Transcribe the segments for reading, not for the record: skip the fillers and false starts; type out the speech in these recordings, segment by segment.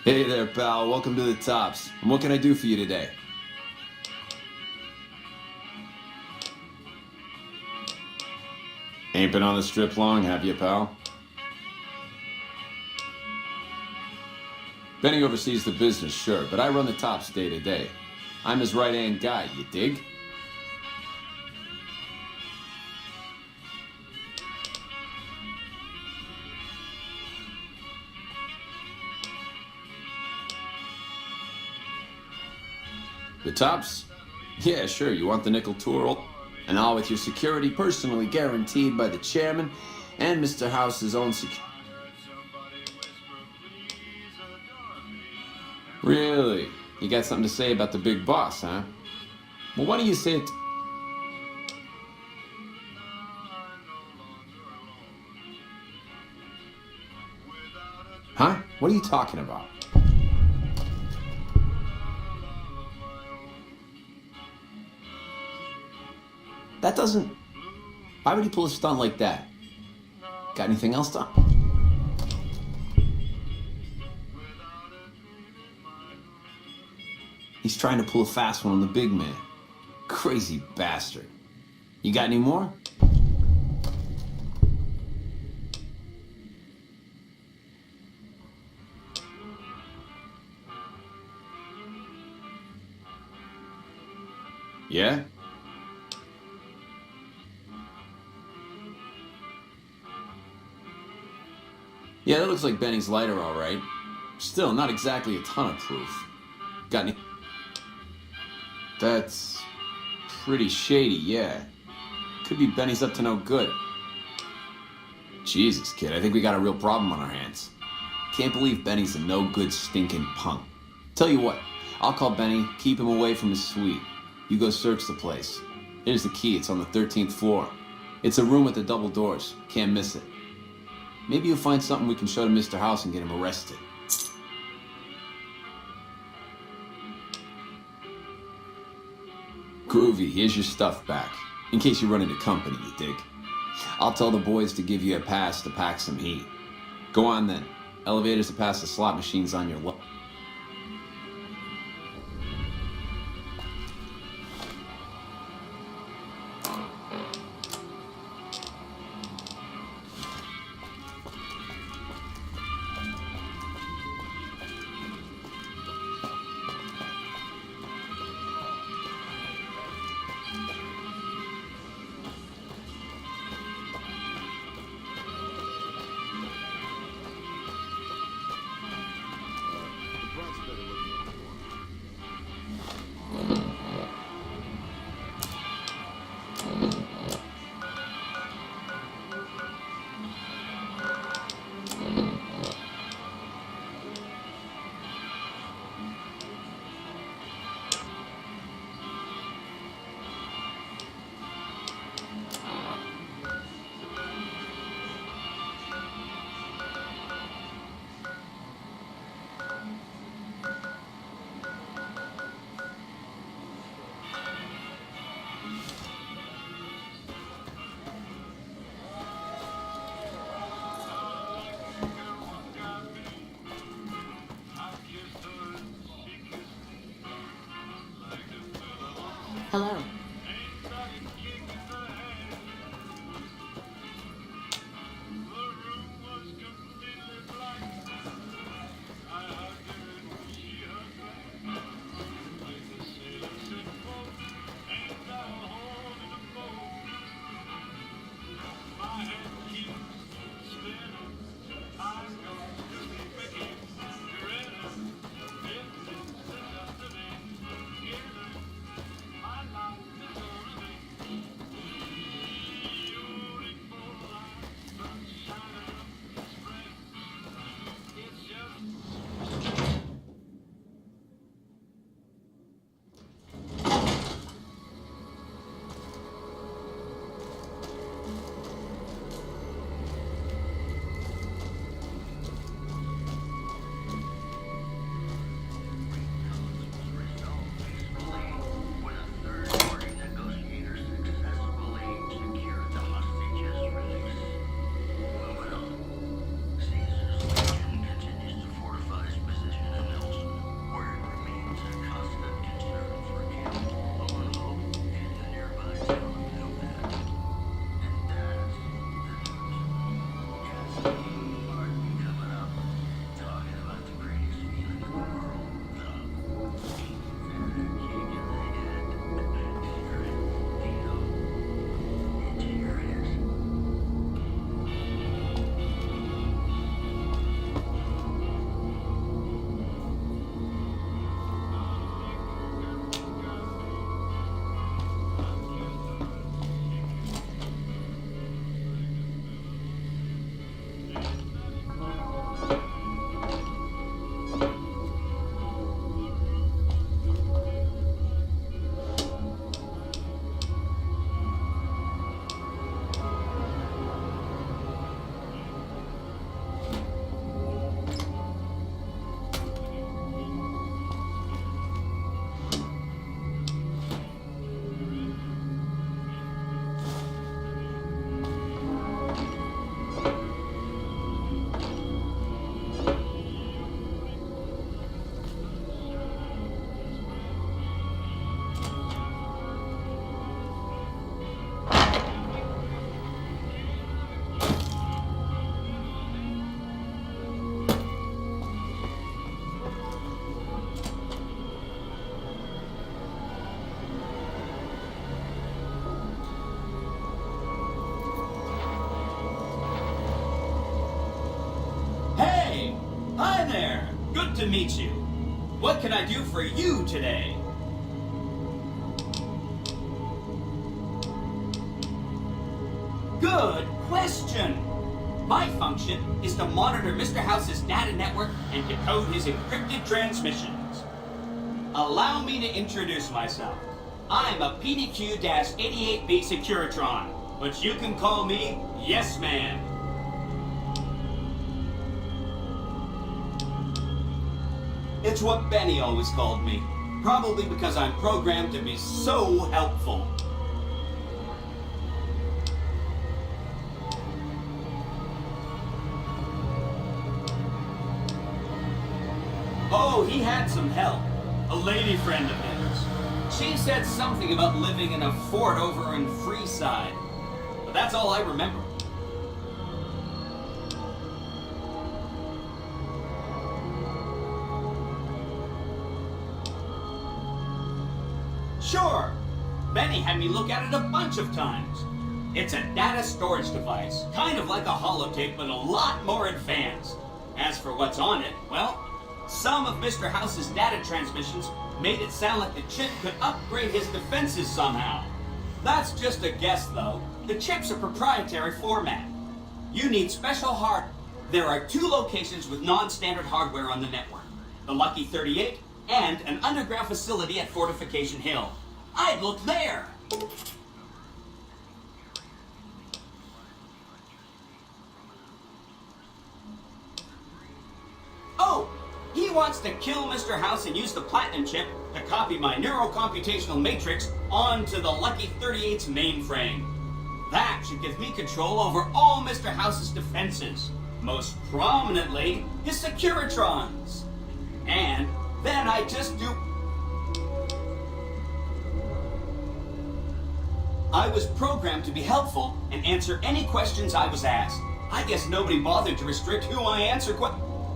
Hey there, pal. Welcome to the Tops. And what can I do for you today? Ain't been on the strip long, have you, pal? Benny oversees the business, sure, but I run the Tops day to day. I'm his right-hand guy, you dig? The Tops? Yeah, sure. You want the nickel tour? And all with your security personally guaranteed by the chairman and Mr. House's own security. Really? You got something to say about the big boss, huh? Well, why don't you say it? Huh? What are you talking about? That doesn't... Why would he pull a stunt like that? Got anything else done? He's trying to pull a fast one on the big man. Crazy bastard. You got any more? Yeah? Yeah, that looks like Benny's lighter, all right. Still, not exactly a ton of proof. Got any? That's pretty shady, yeah. Could be Benny's up to no good. Jesus, kid, I think we got a real problem on our hands. Can't believe Benny's a no-good stinking punk. Tell you what, I'll call Benny, keep him away from his suite. You go search the place. Here's the key, it's on the 13th floor. It's a room with the double doors, can't miss it. Maybe you'll find something we can show to Mr. House and get him arrested. Groovy, here's your stuff back. In case you run into company, you dig. I'll tell the boys to give you a pass to pack some heat. Go on then. Elevators to pass the slot machines on your left. Hello. Hi there! Good to meet you. What can I do for you today? Good question! My function is to monitor Mr. House's data network and decode his encrypted transmissions. Allow me to introduce myself. I'm a PDQ-88B Securitron, but you can call me Yes Man. It's what Benny always called me, probably because I'm programmed to be so helpful. Oh, he had some help. A lady friend of his. She said something about living in a fort over in Freeside. But that's all I remember. Sure. Benny had me look at it a bunch of times. It's a data storage device, kind of like a holotape, but a lot more advanced. As for what's on it, well, some of Mr. House's data transmissions made it sound like the chip could upgrade his defenses somehow. That's just a guess, though. The chip's a proprietary format. You need special hardware. There are 2 locations with non-standard hardware on the network. The Lucky 38 and an underground facility at Fortification Hill. I'd look there! Oh! He wants to kill Mr. House and use the Platinum chip to copy my neurocomputational matrix onto the Lucky 38's mainframe. That should give me control over all Mr. House's defenses, most prominently his Securitrons. And then I just do... I was programmed to be helpful and answer any questions I was asked. I guess nobody bothered to restrict who I answer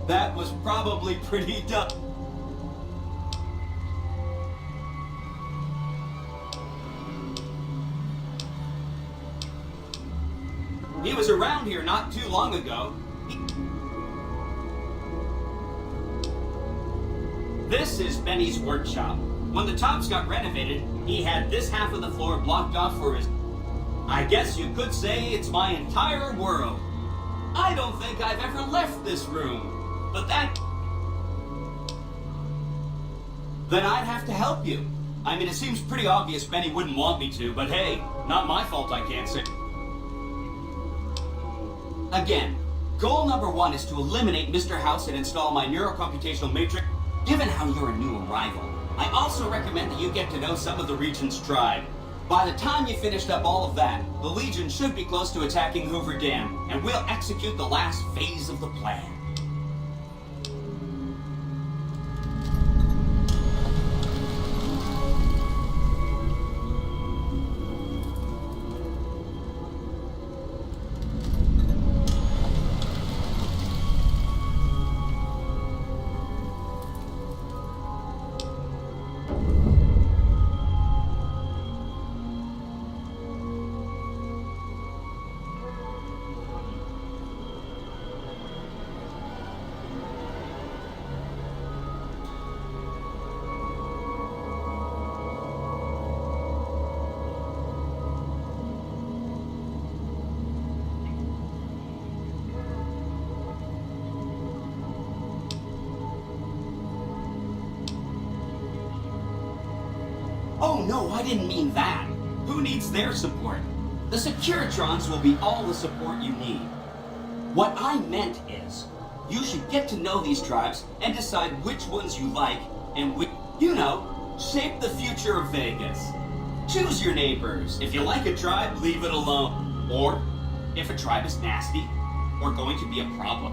That was probably pretty dumb. He was around here not too long ago. This is Benny's workshop. When the tops got renovated, he had this half of the floor blocked off for his... I guess you could say it's my entire world. I don't think I've ever left this room, but that... Then I'd have to help you. I mean, it seems pretty obvious Benny wouldn't want me to, but hey, not my fault I can't say. Again, goal number 1 is to eliminate Mr. House and install my neurocomputational matrix. Given how you're a new arrival, I also recommend that you get to know some of the Legion's tribe. By the time you finished up all of that, the Legion should be close to attacking Hoover Dam, and we'll execute the last phase of the plan. Oh no, I didn't mean that. Who needs their support? The Securitrons will be all the support you need. What I meant is, you should get to know these tribes and decide which ones you like and which, you know, shape the future of Vegas. Choose your neighbors. If you like a tribe, leave it alone. Or, if a tribe is nasty or going to be a problem.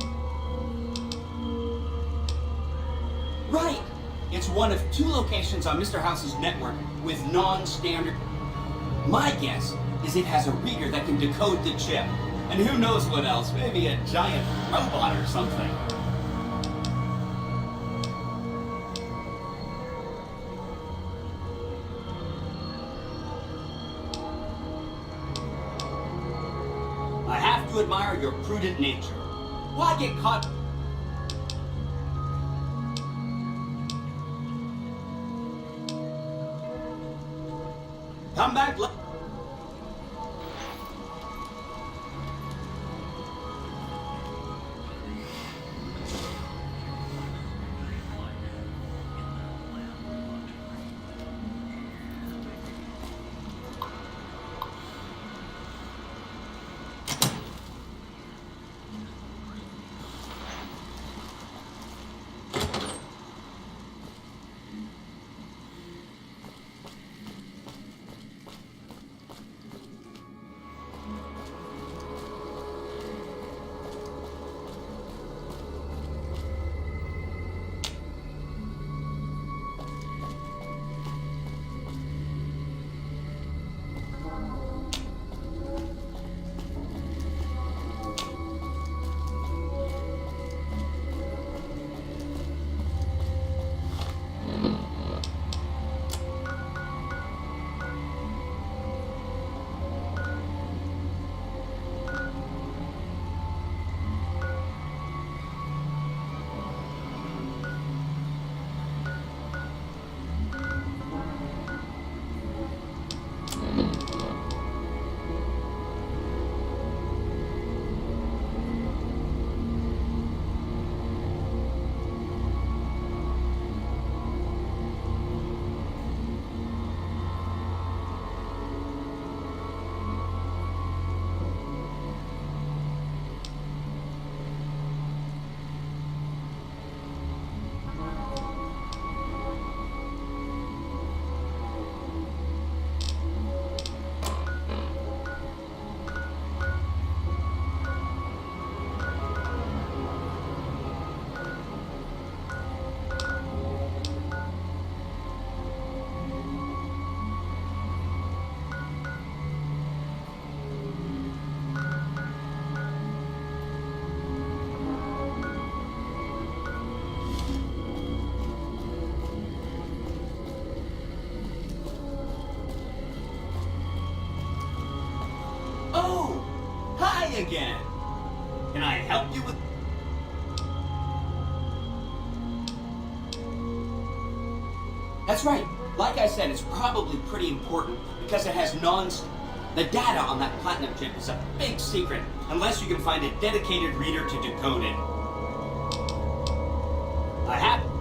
Right! It's one of 2 locations on Mr. House's network with non-standard... My guess is it has a reader that can decode the chip. And who knows what else, maybe a giant robot or something. I have to admire your prudent nature. Why get caught... again. Can I help you with... That's right. Like I said, it's probably pretty important because it has The data on that platinum chip is a big secret, unless you can find a dedicated reader to decode it. I have...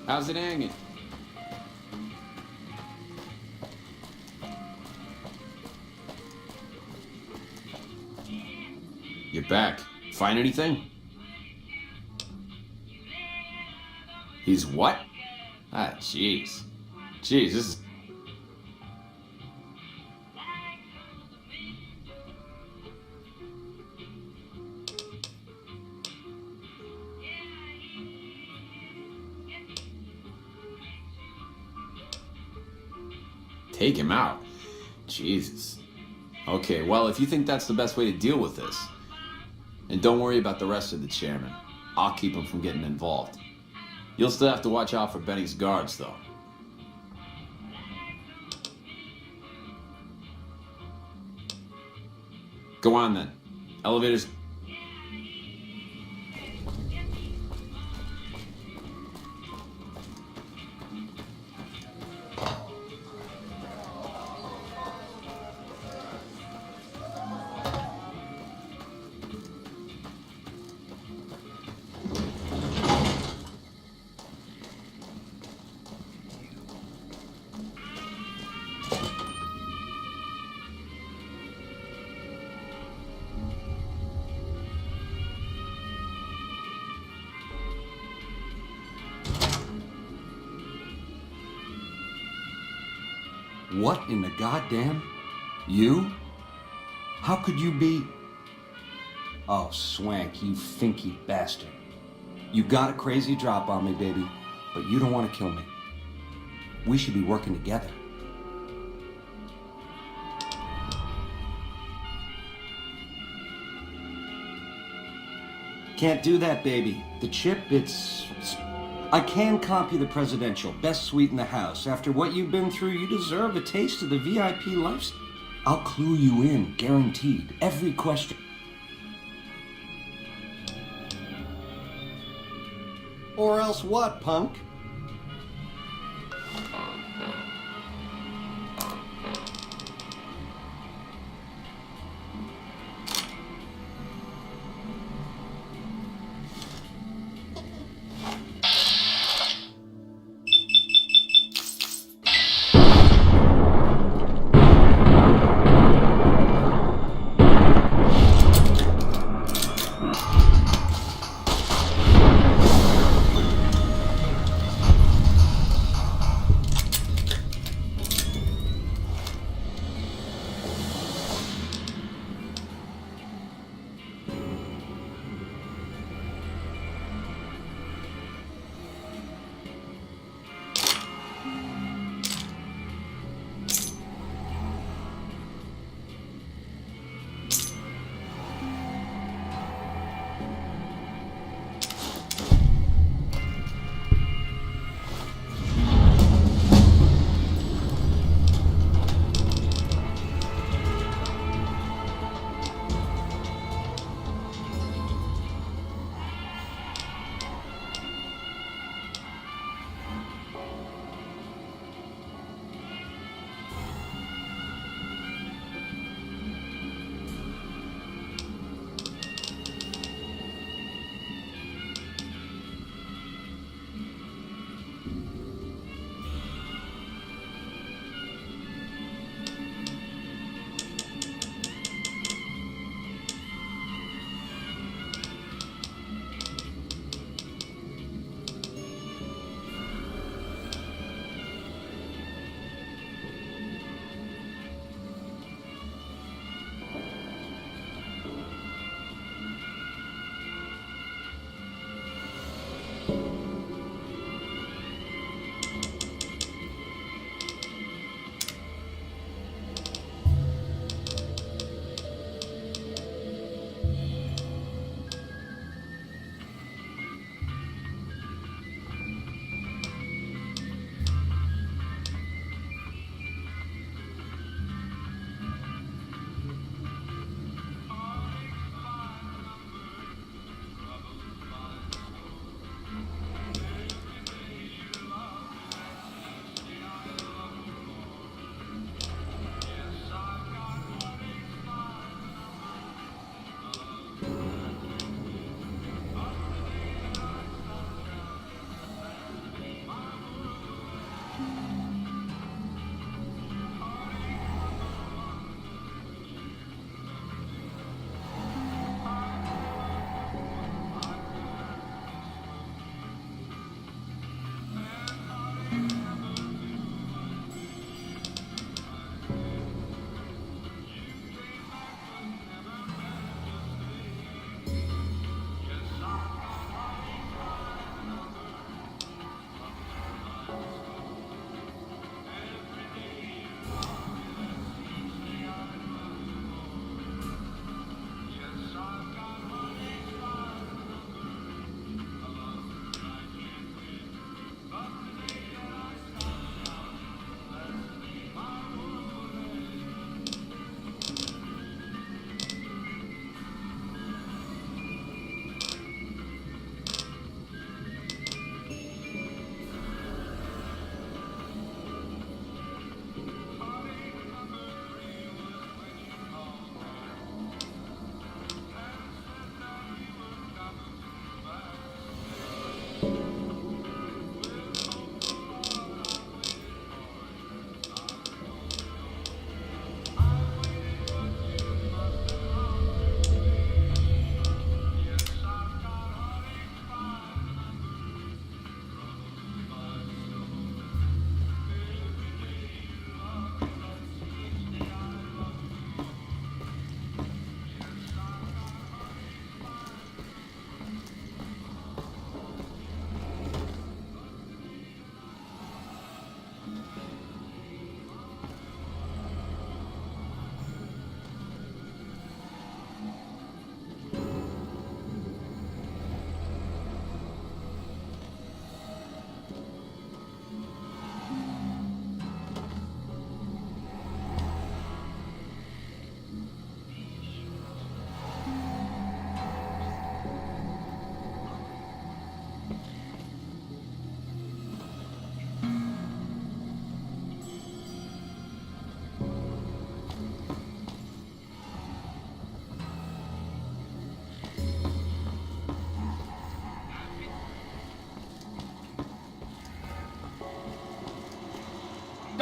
How's it hanging? You're back. Find anything? He's what? Ah, jeez. Jeez, this is... Take him out? Jesus. Okay, well, if you think that's the best way to deal with this, and don't worry about the rest of the chairman. I'll keep him from getting involved. You'll still have to watch out for Benny's guards, though. Go on, then. Elevators... What in the goddamn? You? How could you be... Oh, Swank, you finky bastard. You got a crazy drop on me, baby, but you don't want to kill me. We should be working together. Can't do that, baby. The chip, it's... I can comp you the presidential, best suite in the house. After what you've been through, you deserve a taste of the VIP lifestyle. I'll clue you in, guaranteed. Every question. Or else what, punk?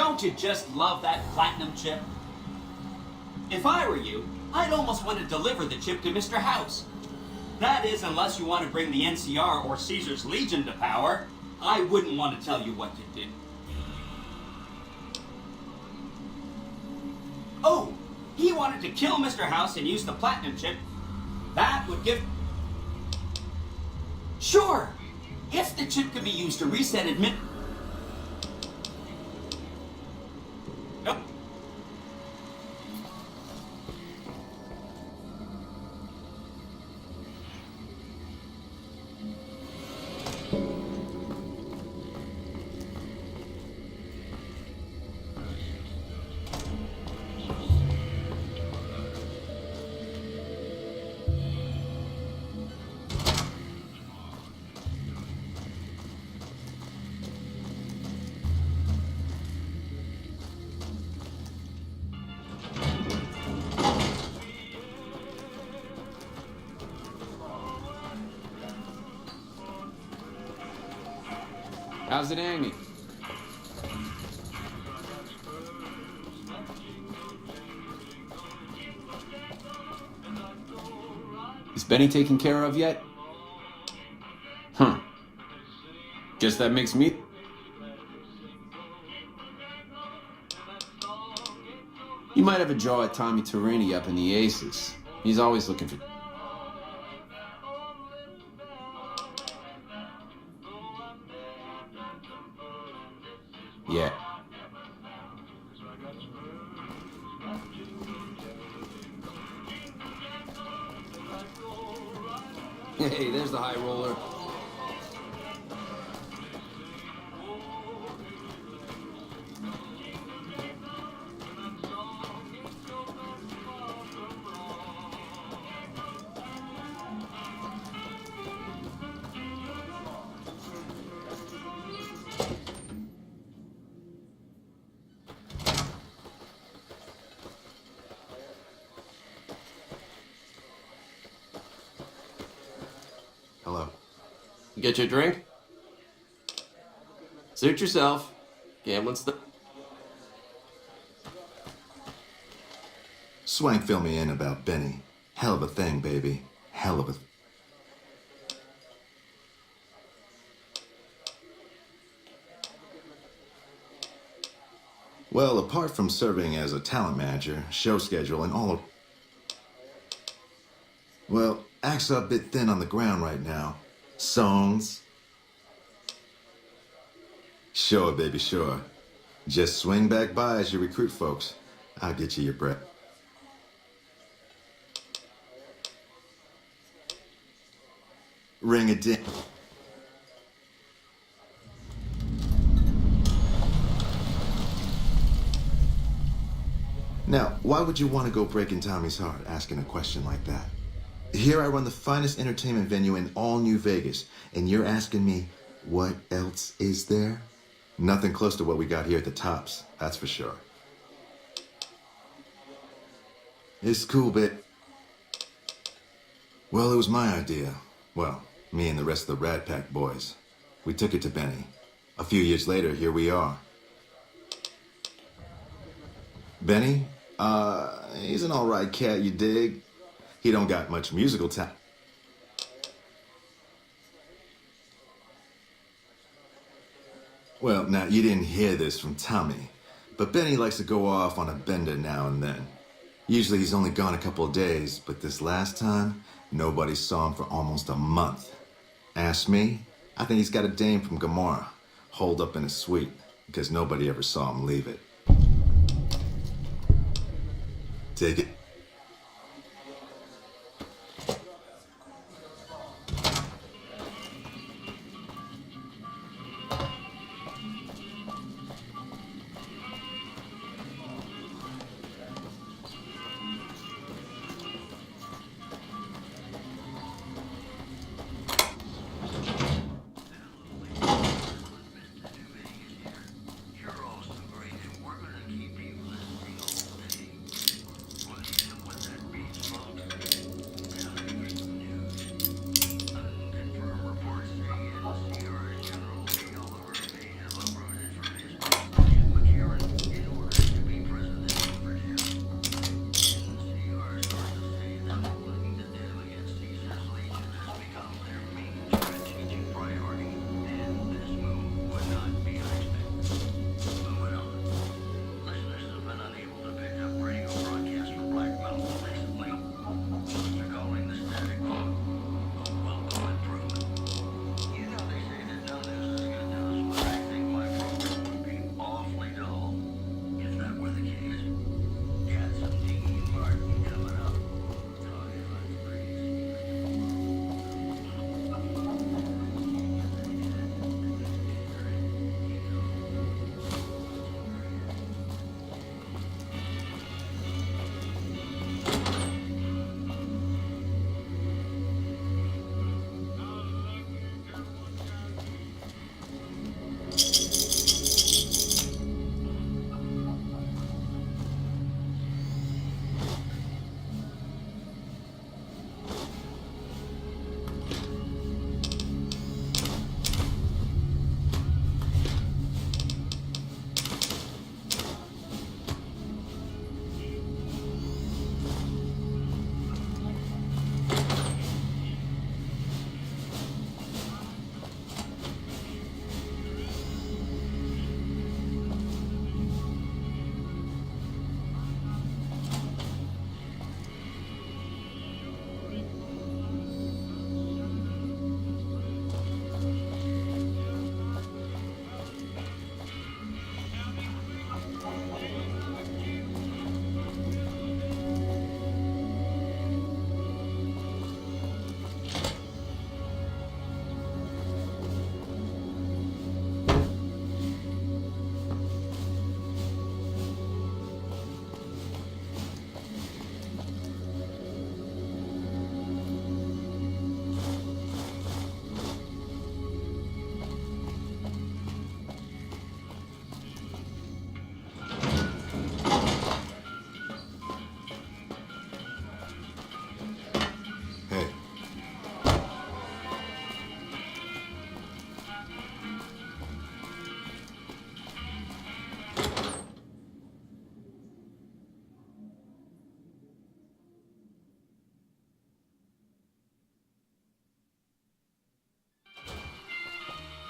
Don't you just love that platinum chip? If I were you, I'd almost want to deliver the chip to Mr. House. That is, unless you want to bring the NCR or Caesar's Legion to power. I wouldn't want to tell you what to do. Oh, he wanted to kill Mr. House and use the platinum chip. That would give... Sure, if the chip could be used to reset admit... Nope. How's it hanging? Is Benny taken care of yet? Huh. Guess that makes me... You might have a jaw at Tommy Turini up in the Aces. He's always looking for... Yeah. Hey, there's the high roller. Hello. Get your drink? Suit yourself. Gambling's the... Swank filled me in about Benny. Hell of a thing, baby. Hell of a... Well, apart from serving as a talent manager, show schedule, and all of... Well, acts are a bit thin on the ground right now. Songs? Sure, baby, sure. Just swing back by as you recruit folks. I'll get you your breath. Ring a ding. Now, why would you want to go breaking Tommy's heart asking a question like that? Here I run the finest entertainment venue in all New Vegas, and you're asking me, what else is there? Nothing close to what we got here at the Tops, that's for sure. It's cool, but... Well, it was my idea. Well, me and the rest of the Rat Pack boys. We took it to Benny. A few years later, here we are. Benny? He's an alright cat, you dig? He don't got much musical talent. Well, now, you didn't hear this from Tommy, but Benny likes to go off on a bender now and then. Usually he's only gone a couple of days, but this last time, nobody saw him for almost a month. Ask me, I think he's got a dame from Gomorrah, holed up in his suite, because nobody ever saw him leave it. Take it.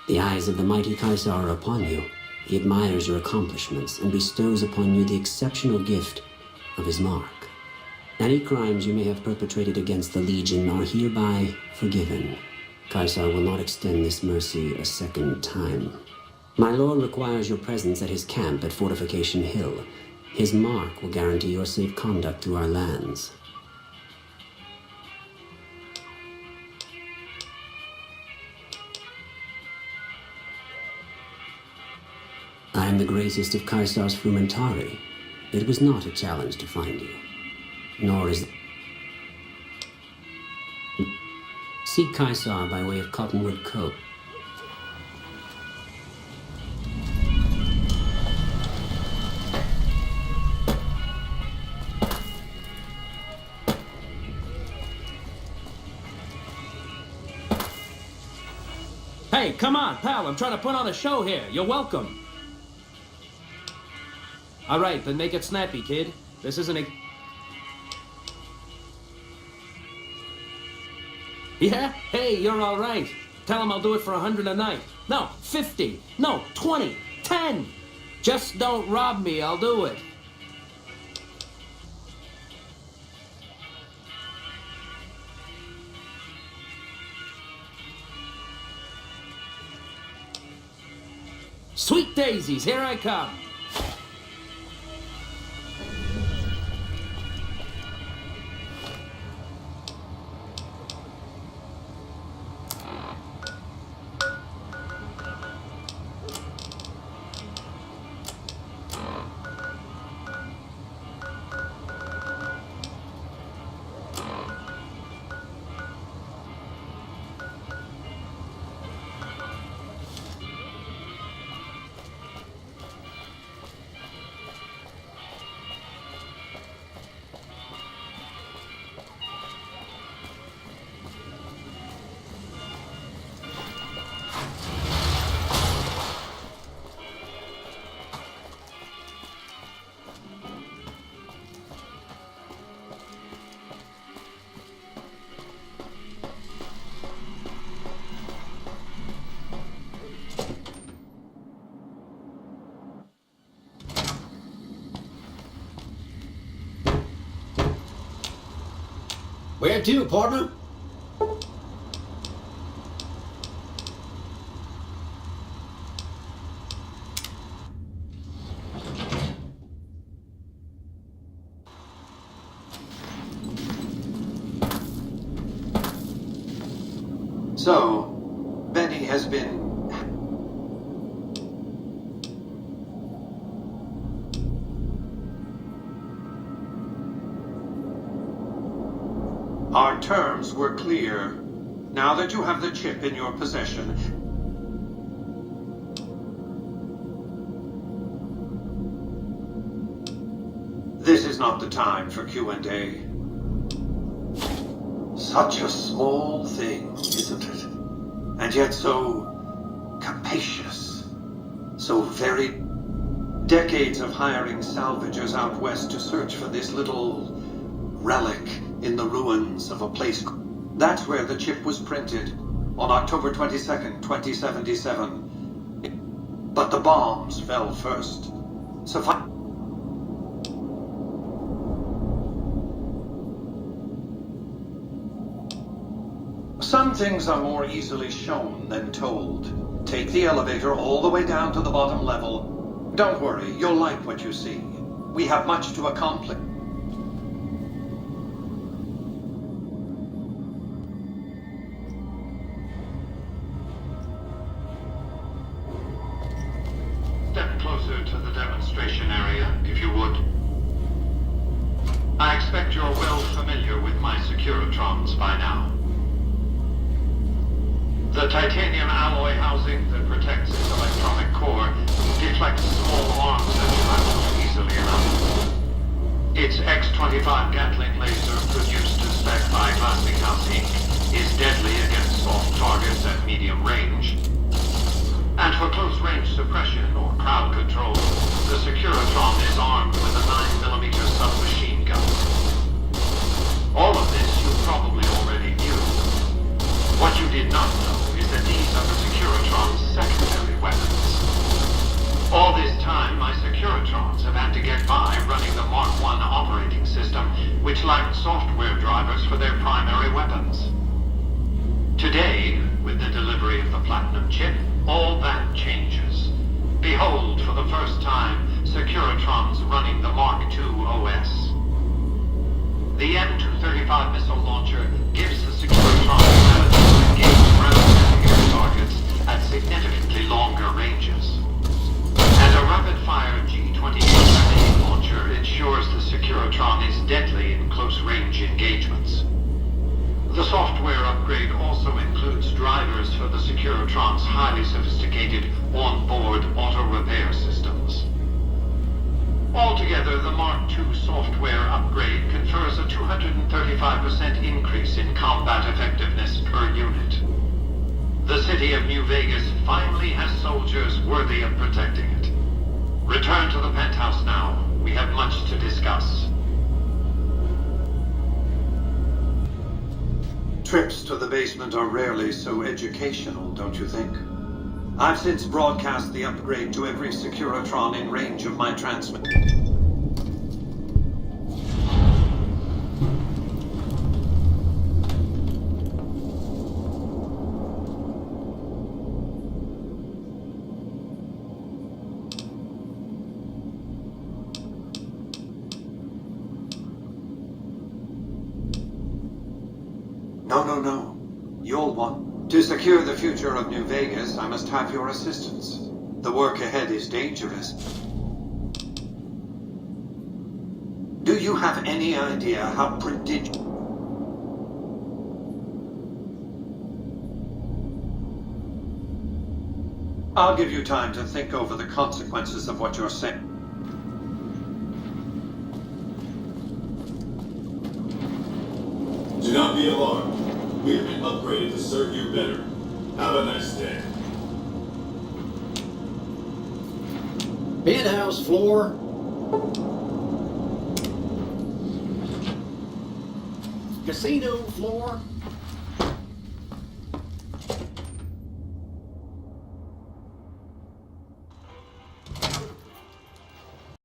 The eyes of the mighty Caesar are upon you. He admires your accomplishments and bestows upon you the exceptional gift of his mark. Any crimes you may have perpetrated against the Legion are hereby forgiven. Caesar will not extend this mercy a second time. My lord requires your presence at his camp at Fortification Hill. His mark will guarantee your safe conduct through our lands. I am the greatest of Caesar's Frumentari. It was not a challenge to find you. Nor is... Seek Caesar by way of Cottonwood Cove. Hey, come on, pal. I'm trying to put on a show here. You're welcome. All right, then make it snappy, kid. This isn't a... Yeah? Hey, you're all right. Tell him I'll do it for 100 a night. No, 50. No, 20. 10. Just don't rob me. I'll do it. Sweet daisies, here I come. Where to, partner? So, Benny has been... Our terms were clear. Now that you have the chip in your possession, this is not the time for Q&A. Such a small thing, isn't it? And yet so capacious. So very... Decades of hiring salvagers out west to search for this little relic in the ruins of a place. That's where the chip was printed, on October 22nd, 2077. But the bombs fell first. Some things are more easily shown than told. Take the elevator all the way down to the bottom level. Don't worry, you'll like what you see. We have much to accomplish. Step closer to the demonstration area, if you would. I expect you're well familiar with my Securitrons by now. The titanium alloy housing that protects its electronic core deflects small arms that travel easily enough. Its X-25 Gatling laser, produced to spec by Classic House Inc., is deadly against soft targets at medium range. And for close-range suppression or crowd control, the Securitron is armed with a 9mm submachine gun. All of this you probably already knew. What you did not know is that these are the Securitron's secondary weapons. All this time, my Securitrons have had to get by running the Mark I operating system, which lacked software drivers for their primary weapons. Today, with the delivery of the Platinum chip, all that changes. Behold, for the first time, Securitrons running the Mark II OS. The M235 missile launcher gives the Securitron ability to engage ground and air targets at significantly longer ranges. And a rapid-fire G-28 launcher ensures the Securitron is deadly in close-range engagements. The software upgrade also includes drivers for the Securitron's highly sophisticated on-board auto-repair systems. Altogether, the Mark II software upgrade confers a 235% increase in combat effectiveness per unit. The city of New Vegas finally has soldiers worthy of protecting it. Return to the penthouse now. We have much to discuss. Trips to the basement are rarely so educational, don't you think? I've since broadcast the upgrade to every Securitron in range of my transmitter. No. You'll want. To secure the future of New Vegas, I must have your assistance. The work ahead is dangerous. Do you have any idea how prodigious... I'll give you time to think over the consequences of what you're saying. Do not be alarmed. We have been upgraded to serve you better. Have a nice day. Penthouse floor. Casino floor.